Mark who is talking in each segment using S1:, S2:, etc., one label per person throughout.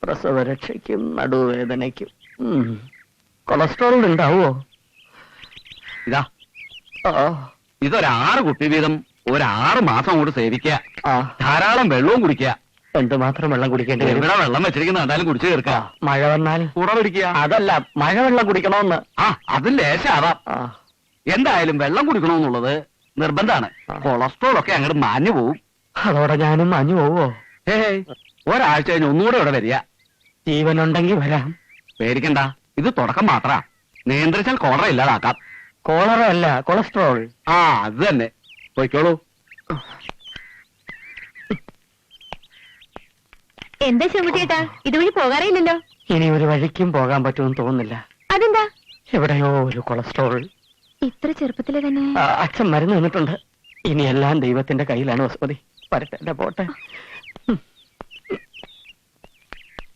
S1: പ്രസവരക്ഷയ്ക്കും നടുവേദനയ്ക്കും. Cholesterol ഉണ്ടാവോ?
S2: ഇതാ ഇതൊരു6 കുപ്പി വീതം ഒരു 6 മാസം കൊണ്ട് സേവിക്കുക. ധാരാളം വെള്ളവും കുടിക്കുക.
S1: എന്തുമാത്രം വെള്ളം കുടിക്കേണ്ടി വരും?
S2: ഇവിടെ വെള്ളം വെച്ചിരിക്കുന്ന എന്തായാലും കുടിച്ചു തീർക്കുക.
S1: മഴ വന്നാൽ
S2: കൂടെ പിടിക്കുക.
S1: അതല്ല, മഴവെള്ളം കുടിക്കണമെന്ന്.
S2: അതും ലേശാവാം. എന്തായാലും വെള്ളം കുടിക്കണമെന്നുള്ളത് നിർബന്ധമാണ്. കൊളസ്ട്രോൾ ഒക്കെ അങ്ങോട്ട് മാഞ്ഞു പോവും.
S1: അതോടെ ഞാനും മാഞ്ഞു പോവോ?
S2: ഒരാഴ്ച കഴിഞ്ഞ് ഒന്നുകൂടെ ഇവിടെ വരിക.
S1: ജീവനുണ്ടെങ്കിൽ വരാം.
S2: പേടിക്കണ്ട, ഇത് തുടക്കം മാത്ര. നിയന്ത്രിച്ചാൽ കോളറ ഇല്ലാതാക്കാം.
S1: കോളറ അല്ല, കൊളസ്ട്രോൾ.
S2: അത് തന്നെ. പോയിക്കോളൂ.
S3: എന്താ ശിവകുട്ടിയേട്ടാ, ഇതുവഴി പോകാറില്ലല്ലോ?
S1: ഇനി ഒരു വഴിക്കും പോകാൻ പറ്റുമെന്ന് തോന്നുന്നില്ല.
S3: അതെന്താ?
S1: എവിടെയോ ഒരു കൊളസ്ട്രോൾ.
S3: ഇത്ര ചെറുപ്പത്തിലെ തന്നെ
S1: അച്ഛൻ മരുന്ന് നിന്നിട്ടുണ്ട്. ഇനി എല്ലാം ദൈവത്തിന്റെ കയ്യിലാണ് വസുമതി. വരട്ടെ, പോട്ടെ.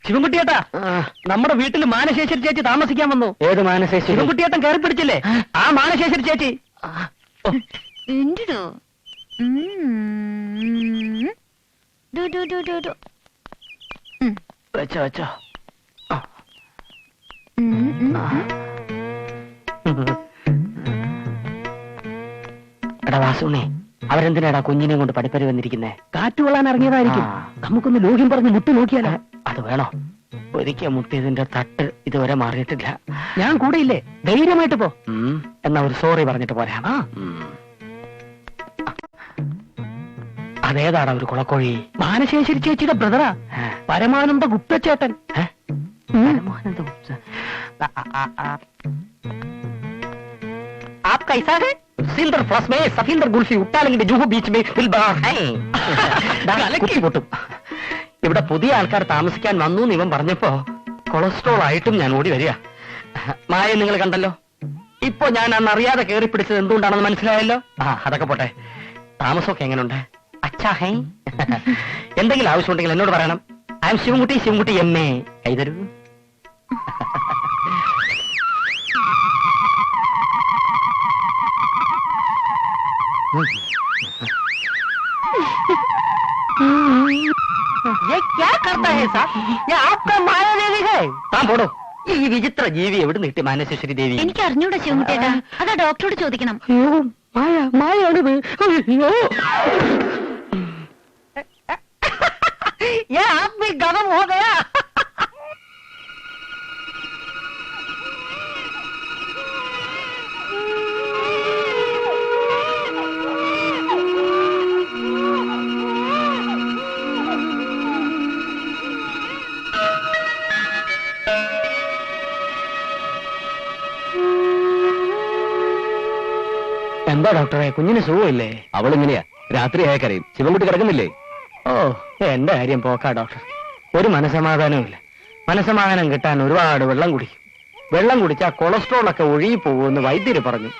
S4: ശിവൻകുട്ടിയേട്ടാ, നമ്മുടെ വീട്ടിൽ മാനശേശ്വരി ചേച്ചി താമസിക്കാൻ വന്നു.
S1: ഏത് മാനശേശ്വരി?
S4: ശിവൻകുട്ടിയേട്ടൻ കയറി പിടിച്ചില്ലേ, ആ മാനശേശ്വരി ചേച്ചി.
S1: വെച്ചോ വെച്ചോ. എടാ വാസുണ്ണേ, അവരെന്തിനാടാ കുഞ്ഞിനെ കൊണ്ട് പഠിപ്പരി വന്നിരിക്കുന്നേ?
S4: കാറ്റുകൊള്ളാൻ ഇറങ്ങിയതായിരിക്കും. നമുക്കൊന്ന് ലോഹ്യം പറഞ്ഞ് മുട്ടി നോക്കിയാലോ?
S1: അത് വേണോ? ഒരിക്കൽ മുട്ടിയതിന്റെ തട്ട് ഇതുവരെ മാറിയിട്ടില്ല.
S4: ഞാൻ കൂടെ ഇല്ലേ, ധൈര്യമായിട്ട് പോ.
S1: എന്നാ ഒരു സോറി പറഞ്ഞിട്ട് പോരാ. അതേതാടാ ഒരു കുളക്കോഴി?
S4: മാനശേശ്വരി ചേച്ചിയുടെ ബ്രദറാ, പരമാനന്ദ ഗുപ്തച്ചേട്ടൻ.
S1: പരമാനന്ദ ഗുപ്ത.
S4: आप कैसा है? सिल्वर फ्लस में सफींदर गुल्फी उट्टालेंगे जुहू बीच में दिलबार है.
S1: പൊട്ടും. ഇവിടെ പുതിയ ആൾക്കാർ താമസിക്കാൻ വന്നു എന്ന് ഇവൻ പറഞ്ഞപ്പോ കൊളസ്ട്രോൾ ആയിട്ടും ഞാൻ ഓടി വരിക. മായ നിങ്ങൾ കണ്ടല്ലോ. ഇപ്പൊ ഞാൻ അന്ന് അറിയാതെ കയറി പിടിച്ചത് എന്തുകൊണ്ടാണെന്ന് മനസ്സിലായല്ലോ. അതൊക്കെ പോട്ടെ. താമസമൊക്കെ എങ്ങനെയുണ്ട്? അച്ഛാ ഹേ. എന്തെങ്കിലും ആവശ്യമുണ്ടെങ്കിൽ എന്നോട് പറയണം. I M Sivankutty MA. കൈതരൂ.
S4: ये क्या करता है साहब? ये आपका माया देवी है.
S1: താൻ പോടോ. ഈ വിചിത്ര ജീവി എവിടെ കിട്ടി മാനശേശ്വരി ദേവി?
S3: എനിക്ക് അറിഞ്ഞൂടാ ശിവൻകുട്ടിയേട്ടാ, അതാ ഡോക്ടറോട് ചോദിക്കണം.
S1: അയ്യോ, മായാണിത്. അയ്യോ,
S4: ये आप भी गरम हो गया.
S1: എന്താ ഡോക്ടറെ, കുഞ്ഞിന് സുഖമില്ലേ?
S2: അവളിങ്ങനെയാ, രാത്രിയായ കരയും. ശിവൻകുട്ടി കിടക്കുന്നില്ലേ?
S1: ഓ, എന്റെ കാര്യം പോക്കാ ഡോക്ടർ. ഒരു മനസമാധാനവും ഇല്ല. മനസമാധാനം കിട്ടാൻ ഒരുപാട് വെള്ളം കുടിക്കും. വെള്ളം കുടിച്ചാൽ കൊളസ്ട്രോൾ ഒക്കെ ഒഴുകി പോകുമെന്ന് വൈദ്യര് പറഞ്ഞു.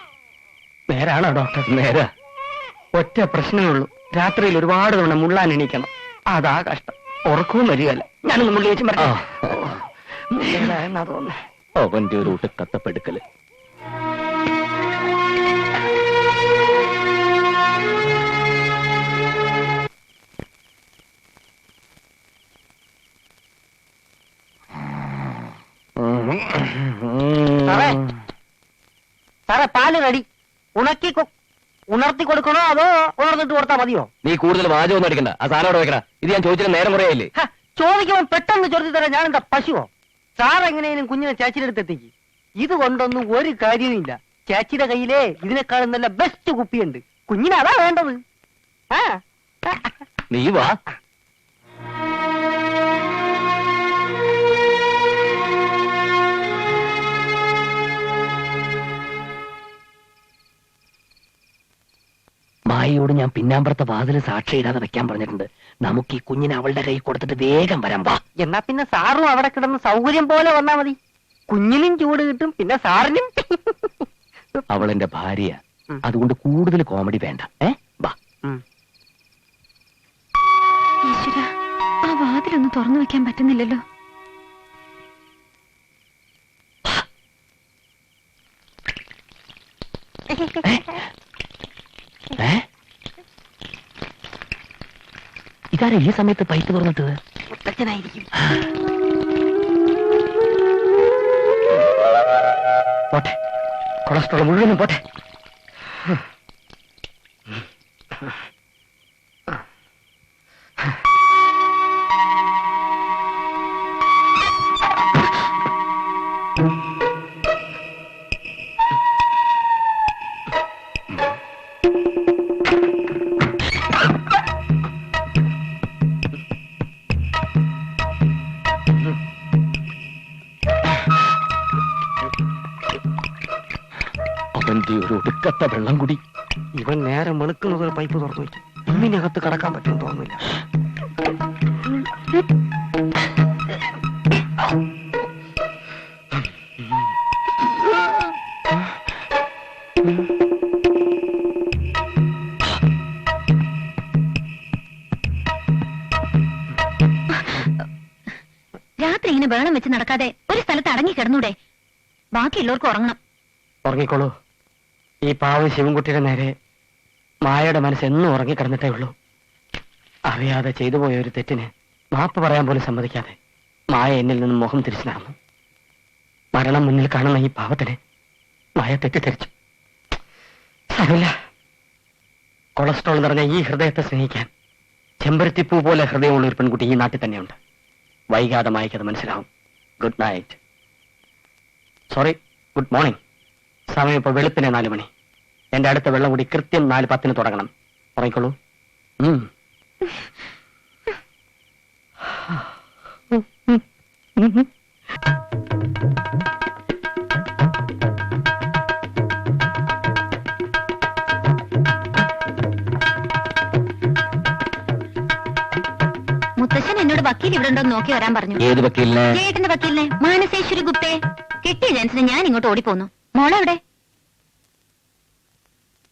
S1: നേരാണോ ഡോക്ടർ?
S2: നേരാ.
S1: ഒറ്റ പ്രശ്നമേ ഉള്ളൂ, രാത്രിയിൽ ഒരുപാട് തവണ മുള്ളാൻ എണീക്കണം. അതാ കഷ്ടം. ഉറക്കവും വരികയല്ല. ഞാനൊന്ന് മുള്ളി വെച്ച് പറയാം. എന്നാ തോന്നുന്നു.
S2: അവന്റെ ഒരു കത്തപ്പെടുക്കല്.
S4: സാറേ, പാല് റെഡി. ഉണർത്തി കൊടുക്കണോ അതോ ഉണർന്നിട്ട് കൊടുത്താൽ മതിയോ?
S2: നീ കൂടുതൽ വാചകമൊന്നും അടിക്കണ്ട. ആ സാധനം അവിടെ വെക്കണ. ഇത് ഞാൻ ചോദിച്ചിട്ട് നേരം കുറയായില്ലേ?
S4: ചോദിക്കുമ്പോൾ പെട്ടെന്ന് ചോദിച്ചു തരാം. ഞാൻ എന്താ പശുവോ? സാർ എങ്ങനെയും കുഞ്ഞിനെ ചേച്ചിയുടെ അടുത്ത് എത്തിക്ക്. ഇത് കൊണ്ടൊന്നും ഒരു കാര്യമില്ല. ചേച്ചിയുടെ കയ്യിലേ ഇതിനേക്കാളും നല്ല ബെസ്റ്റ് കുപ്പിയുണ്ട്. കുഞ്ഞിന് അതാ വേണ്ടത്.
S2: നീ വാ. മായയോട് ഞാൻ പിന്നാമ്പുറത്തെ വാതില് സാക്ഷിയിടാതെ വെക്കാൻ പറഞ്ഞിട്ടുണ്ട്. നമുക്ക് ഈ കുഞ്ഞിനെ അവളുടെ കൈ കൊടുത്തിട്ട് വേഗം വരാൻ വാ.
S4: എന്നാ പിന്നെ സാറും അവിടെ കിടന്ന് സൗകര്യം പോലെ വന്നാ മതി. കുഞ്ഞിനും ചൂട് കിട്ടും, പിന്നെ സാറിനും.
S2: അവൾ എന്റെ ഭാര്യ, അതുകൊണ്ട് കൂടുതൽ കോമഡി വേണ്ട. വാ.
S3: ഈശ്വരാ, ആ വാതിലൊന്നും തുറന്നു വെക്കാൻ പറ്റുന്നില്ലല്ലോ.
S2: ഇതാരാ ഈ സമയത്ത് പൈപ്പ് തുറന്നിട്ട്?
S4: മുത്തച്ഛനായിരിക്കും.
S1: കൊളസ്ട്രോൾ മുഴുവനും പോട്ടെ. അവന്റെ ഒരു ഒടുക്കത്ത വെള്ളം കുടി.
S4: ഇവൻ നേരെ വെളുക്കുന്നത് ഒരു പൈപ്പ് തുറന്നു വെച്ചു. ഇതിനകത്ത് കടക്കാൻ പറ്റുമെന്ന് തോന്നുന്നില്ല.
S3: രാത്രി ഇങ്ങനെ ബഹളം വെച്ച് നടക്കാതെ ഒരു സ്ഥലത്ത് അടങ്ങി കിടന്നൂടെ? ബാക്കിയുള്ളവർക്ക് ഉറങ്ങണം.
S1: ഉറങ്ങിക്കോളൂ. ഈ പാവം ശിവൻകുട്ടിയുടെ നേരെ മായയുടെ മനസ്സ് എന്നും ഉറങ്ങിക്കിടന്നിട്ടേ ഉള്ളൂ. അറിയാതെ ചെയ്തു പോയ ഒരു തെറ്റിന് മാപ്പ് പറയാൻ പോലും സമ്മതിക്കാതെ മായ എന്നിൽ നിന്നും മുഖം തിരിച്ചു നടന്നു. മരണം മുന്നിൽ കാണുന്ന ഈ പാവത്തിന് മായ തെറ്റിദ്ധരിച്ചു. സാരമില്ല. കൊളസ്ട്രോൾ നിറഞ്ഞ ഈ ഹൃദയത്തെ സ്നേഹിക്കാൻ ചെമ്പരത്തിപ്പൂ പോലെ ഹൃദയമുള്ള ഒരു പെൺകുട്ടി ഈ നാട്ടിൽ തന്നെയുണ്ട്. വൈകാതെ മായക്കത് മനസ്സിലാവും. Good night. Sorry, good morning. സമയം ഇപ്പോൾ വെളുപ്പിനെ 4 മണി. എന്റെ അടുത്ത വെള്ളം കൂടി കൃത്യം 4:10 തുടങ്ങണം. ഉറങ്ങിക്കോളൂ.
S3: മുത്തശ്ശൻ എന്നോട് വക്കീൽ ഇവിടെ ഉണ്ടോ നോക്കി വരാൻ പറഞ്ഞു.
S1: ഏത് വക്കീലിനെ?
S3: ചേട്ടന്റെ വക്കീലിനെ, മാനസേശ്വരി ഗുപ്തയെ. കിട്ടിയ ചാൻസിന് ഞാൻ ഇങ്ങോട്ട് ഓടിപ്പോന്നു. മോളെവിടെ?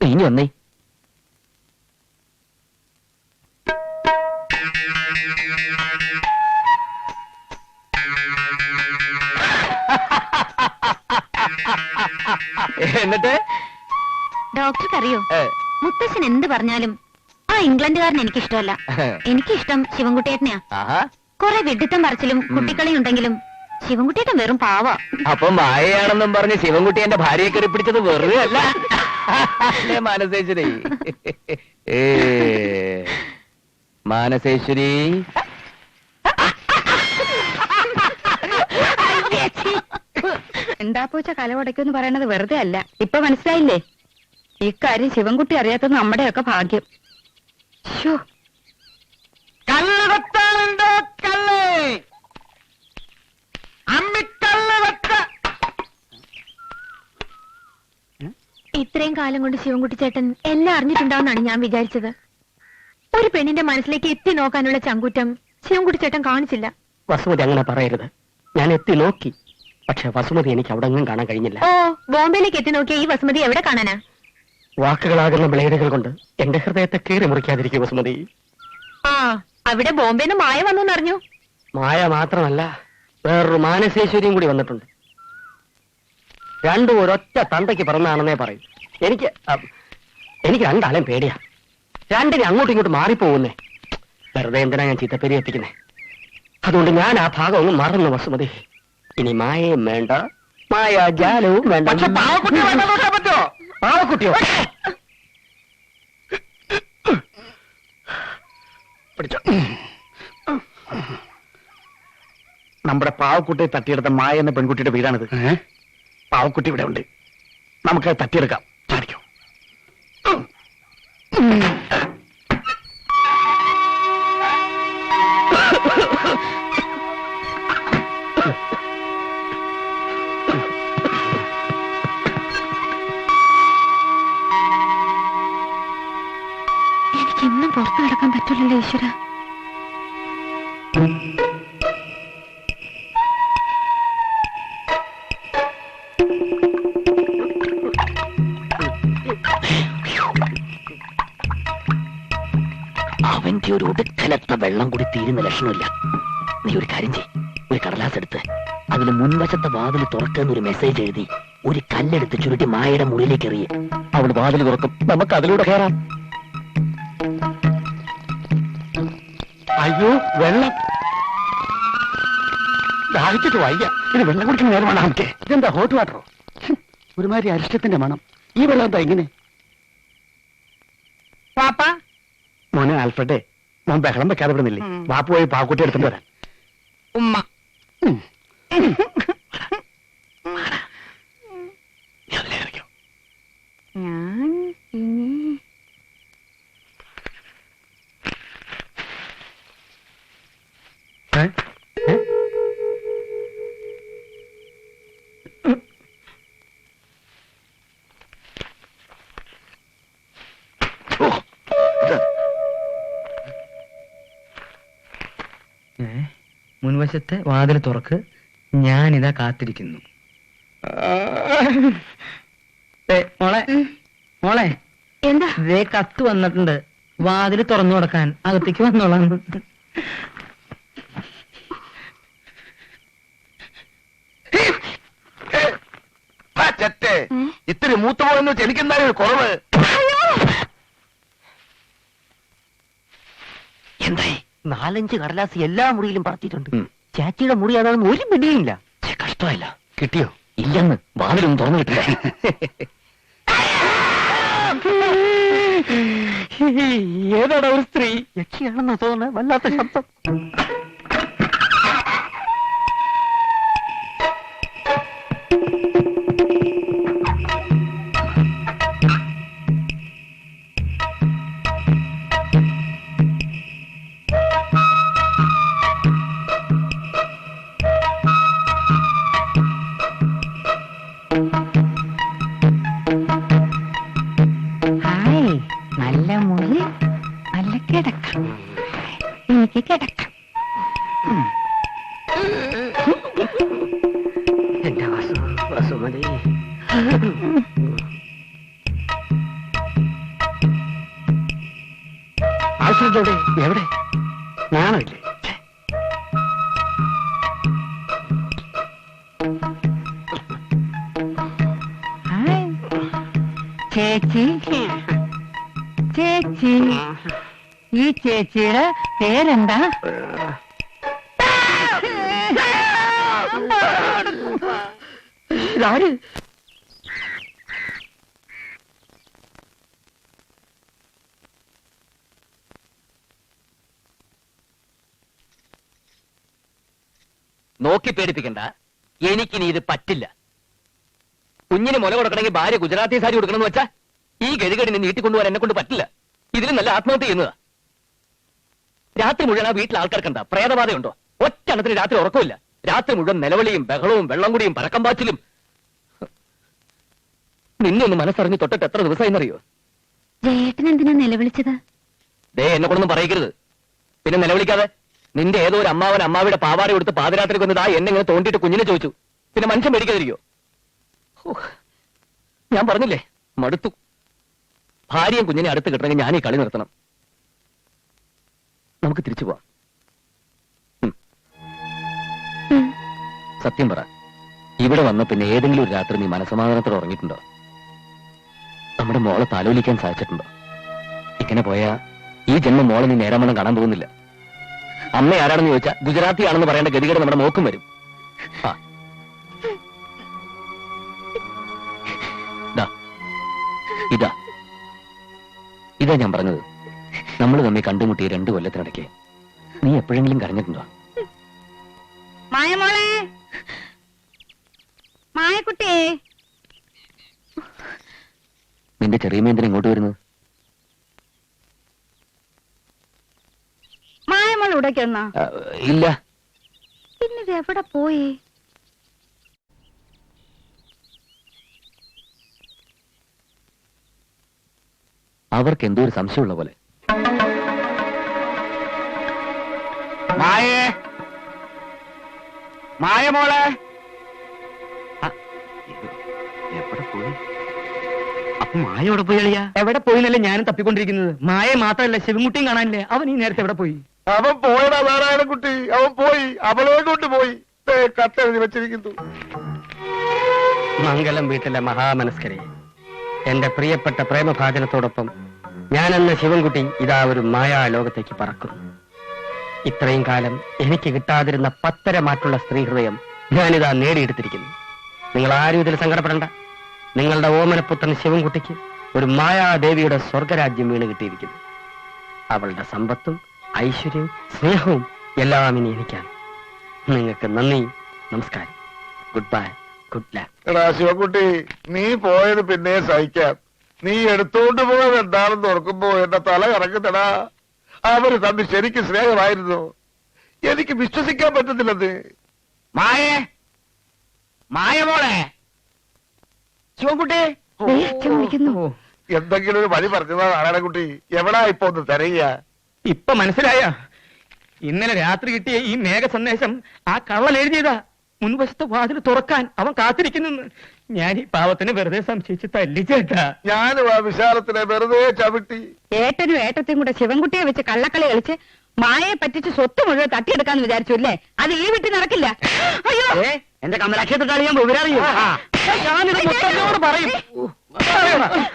S1: ഇനി വന്നേ. എന്നിട്ട്
S3: ഡോക്ടർക്ക് അറിയോ, മുത്തശ്ശൻ എന്ത് പറഞ്ഞാലും ആ ഇംഗ്ലണ്ടുകാരൻ എനിക്കിഷ്ടമല്ല. എനിക്കിഷ്ടം ശിവൻകുട്ടിയേട്ടനെയാ. കുറെ വിഡിത്തം പറച്ചിലും കുട്ടിക്കളിയും ഉണ്ടെങ്കിലും ശിവൻകുട്ടിയേട്ടൻ വെറും പാവാ.
S1: അപ്പൊ മായയാണെന്നും പറഞ്ഞ് ശിവൻകുട്ടി എന്റെ ഭാര്യയെ കയറി പിടിച്ചത് വെറുതെ അല്ല. മാനസേശ്വരി, മാനസേശ്വരി.
S5: എന്താ പൂച്ച കലവടയ്ക്കെന്ന് പറയണത് വെറുതെ അല്ല. ഇപ്പൊ മനസ്സിലായില്ലേ? ഇക്കാര്യം ശിവൻകുട്ടി അറിയാത്തത് നമ്മുടെയൊക്കെ ഭാഗ്യം.
S3: ഇത്രയും കാലം കൊണ്ട് ശിവൻകുട്ടി ചേട്ടൻ എല്ലാം അറിഞ്ഞിട്ടുണ്ടാവുന്നാണ് ഞാൻ വിചാരിച്ചത്. ഒരു പെണ്ണിന്റെ മനസ്സിലേക്ക് എത്തി നോക്കാനുള്ള ചങ്കൂറ്റം ശിവൻകുട്ടി ചേട്ടൻ കാണിച്ചില്ല.
S1: വസുമതി അങ്ങനെ പറയരുത്. ഞാൻ എത്തി നോക്കി, പക്ഷെ വസുമതി എനിക്ക് അവിടെ ഒന്നും കാണാൻ കഴിഞ്ഞില്ല.
S3: ഓ, ബോംബെയിലേക്ക് എത്തി നോക്കിയ ഈ വസുമതി എവിടെ കാണാനാ?
S1: വാക്കുകളാകുന്ന ബ്ലേഡുകൾ കൊണ്ട് എന്റെ ഹൃദയത്തെ കീറി മുറിക്കാതിരിക്കും വസുമതി.
S3: ആ, അവിടെ ബോംബെന്ന് മായ വന്നു എന്നറിഞ്ഞു.
S1: മായ മാത്രമല്ല, വേറൊരു മാനസേശ്വരിയും കൂടി വന്നിട്ടുണ്ട്. രണ്ടും ഒരൊറ്റ തന്തയ്ക്ക് പിറന്നാണെന്നേ പറയും. എനിക്ക് രണ്ടാളെയും പേടിയാ. രണ്ടിനെ അങ്ങോട്ടും ഇങ്ങോട്ടും മാറിപ്പോകുന്നേ. വെറുതെ എന്തിനാ ഞാൻ ചീത്തപ്പേരി എത്തിക്കുന്നേ? അതുകൊണ്ട് ഞാൻ ആ ഭാഗം ഒന്ന് മറന്നു വസുമതി. ഇനി മായയും വേണ്ട, മായാജാലവും വേണ്ട. പാവക്കുട്ടിയോ?
S2: നമ്മുടെ പാവക്കുട്ടിയെ തട്ടിയെടുത്ത മായ എന്ന പെൺകുട്ടിയുടെ വീടാണിത്. പാവക്കുട്ടി ഇവിടെ ഉണ്ട്. നമുക്ക് തട്ടിയെടുക്കാം. ചാടിക്കോ.
S3: എനിക്കെന്നും പുറത്തു കിടക്കാൻ പറ്റില്ലല്ലോ ഈശ്വര.
S1: അവന്റെ ഒരു ഒടുക്കലത്ത വെള്ളം കൂടി തീരുന്ന ലക്ഷണമില്ല. നീ ഒരു കാര്യം ചെയ്യ്. ഒരു കടലാസ് എടുത്ത് അതിൽ മുൻവശത്തെ വാതിൽ തുറക്കുന്ന ഒരു മെസ്സേജ് എഴുതി ഒരു കല്ലെടുത്ത് ചുരുട്ടി മായയുടെ മുറിയിലേക്ക് എറിയ. അവൾ വാതിൽ തുറക്കും. നമുക്ക് അതിലൂടെ കയറാം.
S2: അയ്യോ, വെള്ളം ദാഹിച്ചിട്ട് വയ്യ. ഇത് വെള്ളം കുടിക്കുന്ന നേരമാണ് നമുക്ക്. ഇതെന്താ ഹോട്ട് വാട്ടറോ? ഒരുമാതിരി അരിഷ്ടത്തിന്റെ മണം. ഈ വെള്ളം എന്താ ഇങ്ങനെ?
S4: പാപ്പ
S1: മോനെ ആൽഫ്രഡേ, മോൻ ബഹളം വെക്കാതെ വിടുന്നില്ലേ? വാപ്പ പോയി പാക്കുട്ടി എടുത്തിട്ട് വരാൻ.
S4: ഉമ്മ
S5: ഞാൻ ഇനി
S1: ഏ? ഏ?
S4: മുൻവശത്തെ വാതിൽ തുറക്ക്, ഞാനിതാ കാത്തിരിക്കുന്നു. മോളെ മോളെ
S3: എന്താ?
S4: ദേ കത്ത് വന്നിട്ടുണ്ട്, വാതിൽ തുറന്നു കൊടുക്കാൻ. അകത്തേക്ക് വന്നോളാം.
S2: ഇത്തിരി മൂത്ത പോയെന്ന് വെച്ച് എനിക്കെന്തായാലും ഒരു കുറവ്.
S1: എന്തായി?
S4: 4-5 കടലാസ് എല്ലാ മുറിയിലും പറത്തിയിട്ടുണ്ട്. ചാച്ചിയുടെ മുറി അതാണെന്ന് ഒരു പിടിയില്ല.
S1: കഷ്ടമല്ല. കിട്ടിയോ? ഇല്ലെന്ന്. വാതിലൊന്നും തുറന്നു കിട്ടില്ല.
S4: ഏതാടാ ഒരു സ്ത്രീ? യക്ഷിയാണെന്ന് തോന്നുന്നത്. വല്ലാത്ത ശബ്ദം.
S5: ഹായ്, നല്ല മുറി, നല്ല കിടക്കം. എനിക്ക് കിടക്കാം.
S1: എന്റെ വസുമതി. ആൽഫ്രഡ് എവിടെ? ഞാനില്ലേ?
S5: ഹായ് ചേച്ചി, ചേച്ചി, ഈ ചേച്ചിയുടെ പേരെന്താ?
S1: ഇതാര്?
S2: നോക്കി പേടിപ്പിക്കണ്ട, എനിക്കിനി ഇത് പറ്റില്ല. കുഞ്ഞിന് മുല കൊടുക്കണമെങ്കിൽ ഭാര്യ ഗുജറാത്തി സാരി കൊടുക്കണമെന്ന് വെച്ചാ ഈ ഗതികേടിനെ നീട്ടിക്കൊണ്ടുപോകാൻ എന്നെ കൊണ്ട് പറ്റില്ല. ഇതിന് നല്ല ആത്മഹത്യ ചെയ്യുന്നതാ. രാത്രി മുഴുവൻ ആ വീട്ടിൽ ആൾക്കാർക്കണ്ട പ്രേതബാധയുണ്ടോ? ഒറ്റണത്തിന് രാത്രി ഉറക്കമില്ല. രാത്രി മുഴുവൻ നിലവിളിയും ബഹളവും വെള്ളം കുടിയും പരക്കം പാച്ചിലും. നിന്നെ ഒന്ന് മനസ്സറിഞ്ഞ് തൊട്ടിട്ട് എത്ര ദിവസമായിന്നറിയോ?
S3: ജയേട്ടൻ എന്തിനാ നിലവിളിച്ചത്?
S2: ദേ എന്നെ കൊണ്ടൊന്നും പറയരുത്. പിന്നെ നിലവിളിക്കാതെ. നിന്റെ ഏതോ ഒരു അമ്മാവൻ അമ്മാവിയുടെ പാവാട കൊടുത്ത് പാതിരാത്രി കൊന്നതാ എന്നെ ഇങ്ങനെ തോണ്ടിയിട്ട് കുഞ്ഞിനെ ചോദിച്ചു. പിന്നെ മനുഷ്യൻ മേടിക്കാതിരിക്കോ? ഞാൻ പറഞ്ഞില്ലേ, മടുത്തു. ഭാര്യയും കുഞ്ഞിനെ അടുത്ത് കിട്ടണമെങ്കിൽ ഞാൻ ഈ കളി നിർത്തണം. നമുക്ക് തിരിച്ചു പോവാം. സത്യം പറ, ഇവിടെ വന്ന പിന്നെ ഏതെങ്കിലും ഒരു രാത്രി നീ മനസമാധാനത്തോടെ ഉറങ്ങിയിട്ടുണ്ടോ? നമ്മുടെ മോളെ താലോലിക്കാൻ സാധിച്ചിട്ടുണ്ടോ? ഇങ്ങനെ പോയാ ഈ ജന്മം മോളെ നീ നേരാമണം കാണാൻ പോകുന്നില്ല. അമ്മ ആരാണെന്ന് ചോദിച്ചാൽ ഗുജറാത്തി ആണെന്ന് പറയേണ്ട ഗതികേട് നമ്മുടെ മോക്കും വരും. ഇതാ ഞാൻ പറഞ്ഞത്. നമ്മൾ തമ്മിൽ കണ്ടുമുട്ടിയ 2 കൊല്ലത്തിനിടയ്ക്ക് നീ എപ്പോഴെങ്കിലും കരഞ്ഞിട്ടുണ്ടോ?
S5: മായമോളെ, മായക്കുട്ടിയെ.
S2: നിന്റെ ചെറിയമ്മ എന്തിനാ ഇങ്ങോട്ട് വരുന്നത്?
S5: മായമോൾ ഇവിടേക്ക് വന്നാ?
S2: ഇല്ല.
S3: പിന്നെ ഇത് എവിടെ പോയി?
S2: അവർക്ക് എന്തോ ഒരു സംശയമുള്ള പോലെ.
S1: മായേ, മായ മോളെ.
S2: എവിടെ പോയി?
S1: അപ്പൊ മായ എവിടെ പോയി അളിയാ?
S4: എവിടെ പോയിന്നല്ലേ ഞാനും തപ്പിക്കൊണ്ടിരിക്കുന്നത്. മായ മാത്രമല്ല, ശിവൻകുട്ടിയും കാണാനില്ലേ? അവൻ ഈ നേരത്തെ എവിടെ പോയി?
S6: അവൻ പോയടാ നാരായണൻകുട്ടി, അവൻ പോയി. അവളെ കൊണ്ടുപോയി. കത്തെഴുതി വെച്ചിരിക്കുന്നു.
S1: മംഗലം വീട്ടിലെ മഹാമനസ്കരെ, എന്റെ പ്രിയപ്പെട്ട പ്രേമഭാജനത്തോടൊപ്പം ഞാനെന്ന ശിവൻകുട്ടി ഇതാ ഒരു മായാലോകത്തേക്ക് പറക്കുന്നു. ഇത്രയും കാലം എനിക്ക് കിട്ടാതിരുന്ന 10 മാറ്റുള്ള സ്ത്രീ ഹൃദയം ഞാനിതാ നേടിയെടുത്തിരിക്കുന്നു. നിങ്ങൾ ആരും ഇതിൽ സങ്കടപ്പെടണ്ട. നിങ്ങളുടെ ഓമനപുത്രൻ ശിവൻകുട്ടിക്ക് ഒരു മായാദേവിയുടെ സ്വർഗരാജ്യം വീണ് കിട്ടിയിരിക്കുന്നു. അവളുടെ സമ്പത്തും ഐശ്വര്യവും സ്നേഹവും എല്ലാം ഇനി എനിക്കാണ്. നിങ്ങൾക്ക് നന്ദി, നമസ്കാരം, ഗുഡ് ബൈ, ഗുഡ് ലക്ക്.
S6: എടാ ശിവൻകുട്ടി, നീ പോയത് പിന്നെ സഹിക്കാം. നീ എടുത്തോണ്ട് പോയത് എന്താണെന്ന് ഓർക്കുമ്പോ എന്റെ തല കറങ്ങുന്നടാ. അവര് തമ്മിൽ ശരിക്കും സ്നേഹമായിരുന്നു. എനിക്ക് വിശ്വസിക്കാൻ പറ്റുന്നില്ലത്.
S1: മായേ, മായ മോളെ, ശിവൻകുട്ടി.
S5: ദേ, അച്ഛൻ വിളിക്കുന്നു.
S6: എന്തെങ്കിലും ഒരു വഴി പറഞ്ഞതാ നാരായണക്കുട്ടി. എവിടാ ഇപ്പൊ ഒന്ന് തിരയുക?
S2: ഇപ്പൊ മനസ്സിലായ ഇന്നലെ രാത്രി കിട്ടിയ ഈ മേഘ സന്ദേശം ആ കള്ളൻ എഴുതിയതാ. മുൻവശത്തെ വാതിൽ തുറക്കാൻ അവൻ കാത്തിരിക്കുന്നു. ഞാൻ ഈ പാവത്തിന് വെറുതെ സംശയിച്ച് തല്ലി ചേട്ടാ.
S6: ഞാനും ആ വിശാലത്തിനെ വെറുതെ ചവിട്ടി.
S5: ഏട്ടനും ഏട്ടത്തെയും കൂടെ ശിവൻകുട്ടിയെ വെച്ച് കള്ളക്കളി കളിച്ച് മായയെ പറ്റിച്ച് സ്വത്ത് മുഴുവൻ തട്ടിയെടുക്കാന്ന് വിചാരിച്ചു അല്ലേ? അത് ഈ വീട്ടിൽ നടക്കില്ല. അയ്യോ,
S1: എന്റെ കമലാക്ഷേത്ര കളിയാൻ വിവരറിയോ? ഞാനിത് മുത്തച്ഛനോട് പറയും.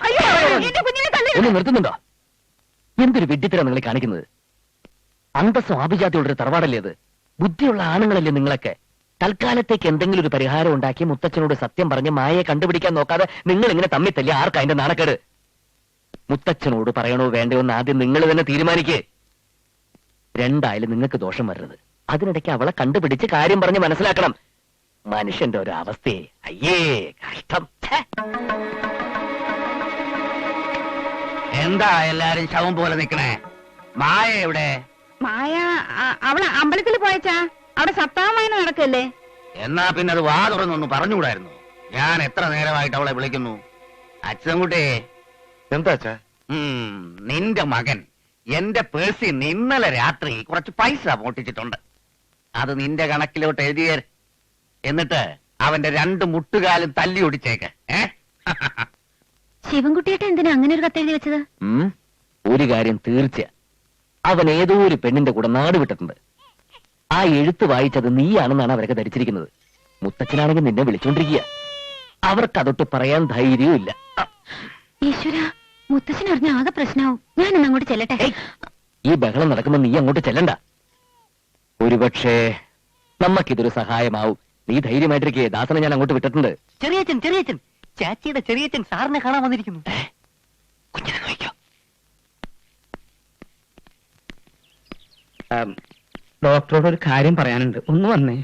S5: അയ്യോ, എന്റെ കുഞ്ഞിനെ തല്ലി.
S2: ഒന്ന് നിർത്തുന്നുണ്ടോ? എന്തൊരു വിഡ്ഢിത്തരം നിങ്ങൾ കാണിക്കുന്നത്? അന്തസ്സും ആഭിജാതിയുള്ളൊരു തറവാടല്ലേ അത്? ബുദ്ധിയുള്ള ആണുങ്ങളല്ലേ നിങ്ങളൊക്കെ? തൽക്കാലത്തേക്ക് എന്തെങ്കിലും ഒരു പരിഹാരം ഉണ്ടാക്കി മുത്തച്ഛനോട് സത്യം പറഞ്ഞ് മായയെ കണ്ടുപിടിക്കാൻ നോക്കാതെ നിങ്ങൾ ഇങ്ങനെ തമ്മിൽ തല്ലി ആർക്കാ അതിന്റെ നാണക്കേട്? മുത്തച്ഛനോട് പറയണോ വേണ്ടയോ എന്ന് ആദ്യം നിങ്ങൾ തന്നെ തീരുമാനിക്കേ. രണ്ടായാലും നിങ്ങൾക്ക് ദോഷം വരരുത്. അതിനിടയ്ക്ക് അവളെ കണ്ടുപിടിച്ച് കാര്യം പറഞ്ഞ് മനസ്സിലാക്കണം. മനുഷ്യന്റെ ഒരു അവസ്ഥയെ അയ്യേ കഷ്ടം.
S1: എന്താ എല്ലാരും ശവം പോലെ നിക്കണേ? മായ എവിടെ?
S5: മായ അവള് അമ്പലത്തിൽ പോയച്ചാ. അവിടെ സപ്താഹമായന നടക്കല്ലേ?
S1: എന്നാ പിന്നെ അത് വാ തുറന്നൊന്ന് പറഞ്ഞുകൂടായിരുന്നു? ഞാൻ എത്ര നേരമായിട്ട് അവളെ വിളിക്കുന്നു. അച്ഛൻകുട്ടി,
S6: എന്താ അച്ഛാ?
S1: നിന്റെ മകൻ എന്റെ പേഴ്സിൽ ഇന്നലെ രാത്രി കുറച്ച് പൈസ മോട്ടിച്ചിട്ടുണ്ട്. അത് നിന്റെ കണക്കിലോട്ട് എഴുതിയേ. എന്നിട്ട് അവന്റെ 2 മുട്ടുകാലും തല്ലി ഒടിച്ചേക്ക്.
S3: ശിവൻകുട്ടിയേട്ട എന്തിനാ അങ്ങനെ ഒരു കത്തെഴുതി വെച്ചത്?
S2: ഒരു കാര്യം തീർച്ച, അവൻ ഏതോ ഒരു പെണ്ണിന്റെ കൂടെ നാട് വിട്ടിട്ടുണ്ട്. ആ എഴുത്ത് വായിച്ചത് നീയാണെന്നാണ് അവരൊക്കെ ധരിച്ചിരിക്കുന്നത്. മുത്തച്ഛനാണെങ്കിൽ നിന്നെ വിളിച്ചോണ്ടിരിക്കുക. അവർക്ക് അതൊട്ട് പറയാൻ ധൈര്യവും ഇല്ല.
S3: ഈശ്വര, മുത്തശ്ശൻ അറിഞ്ഞ ആകെ പ്രശ്നമാവും. ഞാനൊന്ന് അങ്ങോട്ട് ചെല്ലട്ടെ.
S2: ഈ ബഹളം നടക്കുമ്പോ നീ അങ്ങോട്ട് ചെല്ലണ്ട. ഒരുപക്ഷേ നമ്മക്കിതൊരു സഹായമാവും. നീ ധൈര്യമായിട്ടിരിക്കേ. ദാസനെ ഞാൻ അങ്ങോട്ട് വിട്ടിട്ടുണ്ട്.
S4: ചെറിയച്ഛൻ, ചെറിയച്ഛൻ, ചാച്ചിയുടെ ചെറിയച്ഛൻ സാറിനെ കാണാൻ വന്നിരിക്കുന്നു.
S2: കുഞ്ഞിനെ നോക്കിക്കോ.
S1: ഡോക്ടറോട് ഒരു കാര്യം പറയാനുണ്ട്, ഒന്ന് വന്നേ.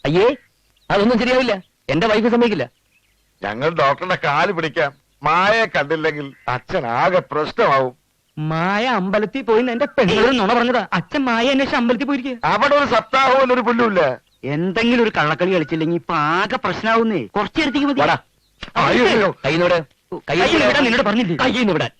S2: അയ്യേ, അതൊന്നും ശരിയാവില്ല. എന്റെ വൈഫ് സമ്മതിക്കില്ല.
S6: ഞങ്ങൾ ഡോക്ടറുടെ കാല് പിടിക്കാം. മായയെ കണ്ടില്ലെങ്കിൽ അച്ഛൻ ആകെ പ്രശ്നമാവും.
S1: മായ അമ്പലത്തിൽ പോയി എന്റെ പെണ്ണുകൾ നുണ പറഞ്ഞതാ. അച്ഛൻ മായ അന്വേഷിച്ച് അമ്പലത്തിൽ പോയിരിക്കുക.
S6: അവിടെ ഒരു സപ്താഹവും ഒരു പുല്ലുമില്ല.
S1: എന്തെങ്കിലും ഒരു കള്ളക്കളി കളിച്ചില്ലെങ്കിൽ ഇപ്പൊ ആകെ പ്രശ്നമാവുന്നേ. കുറച്ചേരത്തേക്ക് മതി.
S2: വാടാ.
S6: അയ്യോ.
S2: കൈന്നോട്
S1: കയ്യിൽ വിടാൻ നിന്നോട് പറഞ്ഞില്ലേ?
S2: കയ്യിന്ന് വിടാൻ.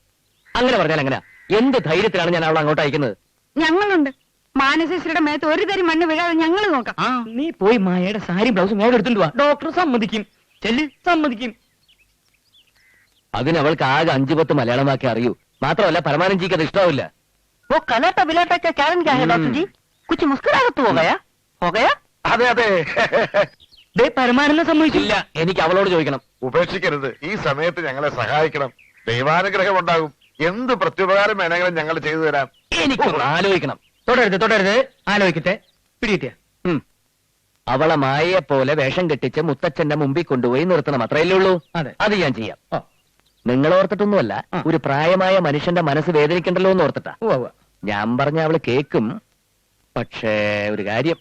S2: അങ്ങനെ പറഞ്ഞാൽ എങ്ങനെ? എന്ത് ധൈര്യത്തിലാണ് ഞാൻ അവളെ അങ്ങോട്ട് അയക്കുന്നത്?
S5: ഞങ്ങളുണ്ട്. മാനസേശ്വരിയുടെ മേത്ത് ഒരു തരി മണ്ണ് വീഴാതെ ഞങ്ങൾ നോക്കാം.
S1: നീ പോയി മായയുടെ സാരി ബ്ലൗസും വേഗം എടുത്തുകൊണ്ട് വാ. ഡോക്ടർ സമ്മതിക്കും. ചെല്ല്, സമ്മതിക്കും.
S2: അതിന് അവൾക്ക് ആകെ 5-10 മലയാളമാക്കി അറിയൂ. മാത്രമല്ല പരമാനന്ദിക്ക് അത് ഇഷ്ടാവില്ല.
S4: ഓ കലാട്ട വിലാട്ട കാരണം क्या है डॉक्टर जी? कुछ मुस्कुरा तो हो गया? हो गया?
S6: അതെ അതെ.
S1: പരമാനന്ദം സമ്മതിച്ചില്ല.
S2: എനിക്ക് അവളോട് ചോദിക്കണം.
S6: ഉപേക്ഷിക്കരുത്. ഈ സമയത്ത് ഞങ്ങളെ സഹായിക്കണം. ദൈവാനുഗ്രഹം ഉണ്ടാകും. എന്ത് പ്രത്യുപകാരം വേണമെങ്കിലും ഞങ്ങൾ ചെയ്തു തരാം.
S2: എനിക്കൊന്ന് ആലോചിക്കണം.
S1: തുടരുത്, ആലോചിക്കട്ടെ. പിടികിട്ടിയ
S2: അവളെ മായയെ പോലെ വേഷം കെട്ടിച്ച് മുത്തച്ഛന്റെ മുമ്പിൽ കൊണ്ടുപോയി നിർത്തണം. അത്രയല്ലേ ഉള്ളൂ.
S1: അതെ.
S2: അത് ഞാൻ ചെയ്യാം. നിങ്ങൾ ഓർത്തിട്ടൊന്നുമല്ല, ഒരു പ്രായമായ മനുഷ്യന്റെ മനസ്സ് വേദനിക്കണ്ടല്ലോ എന്ന് ഓർത്തിട്ടാ. ഞാൻ പറഞ്ഞ അവള് കേക്കും. പക്ഷേ ഒരു കാര്യം,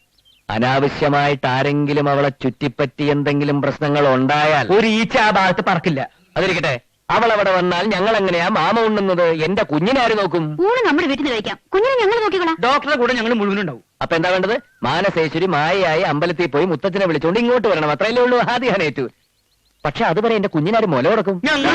S2: അനാവശ്യമായിട്ട് ആരെങ്കിലും അവളെ ചുറ്റിപ്പറ്റി എന്തെങ്കിലും പ്രശ്നങ്ങൾ ഉണ്ടായാൽ
S1: ഒരു ഈച്ച ആ ഭാഗത്ത് പറക്കില്ല.
S2: അതിരിക്കട്ടെ, അവൾ അവിടെ വന്നാൽ ഞങ്ങൾ എങ്ങനെയാ മാമ ഉണ്ണുന്നത്? എന്റെ കുഞ്ഞിനാര് നോക്കും?
S3: ഊണ് നമ്മുടെ വീട്ടിൽ കഴിക്കാം. കുഞ്ഞിനെ ഞങ്ങൾ നോക്കിക്കോളാം.
S1: ഡോക്ടറെ കൂടെ ഞങ്ങൾ മുഴുവനുണ്ടാവും.
S2: അപ്പൊ എന്താ വേണ്ടത്? മാനസേശ്വരി മായയായി അമ്പലത്തിൽ പോയി മുത്തച്ഛനെ വിളിച്ചോണ്ട് ഇങ്ങോട്ട് വരണം. അത്രയല്ലേ ഉള്ളൂ. ആദ്യം ഞാൻ ഏറ്റു. പക്ഷെ അതുവരെ എന്റെ കുഞ്ഞിനാര് മുല കൊടുക്കും?
S1: ഞങ്ങൾ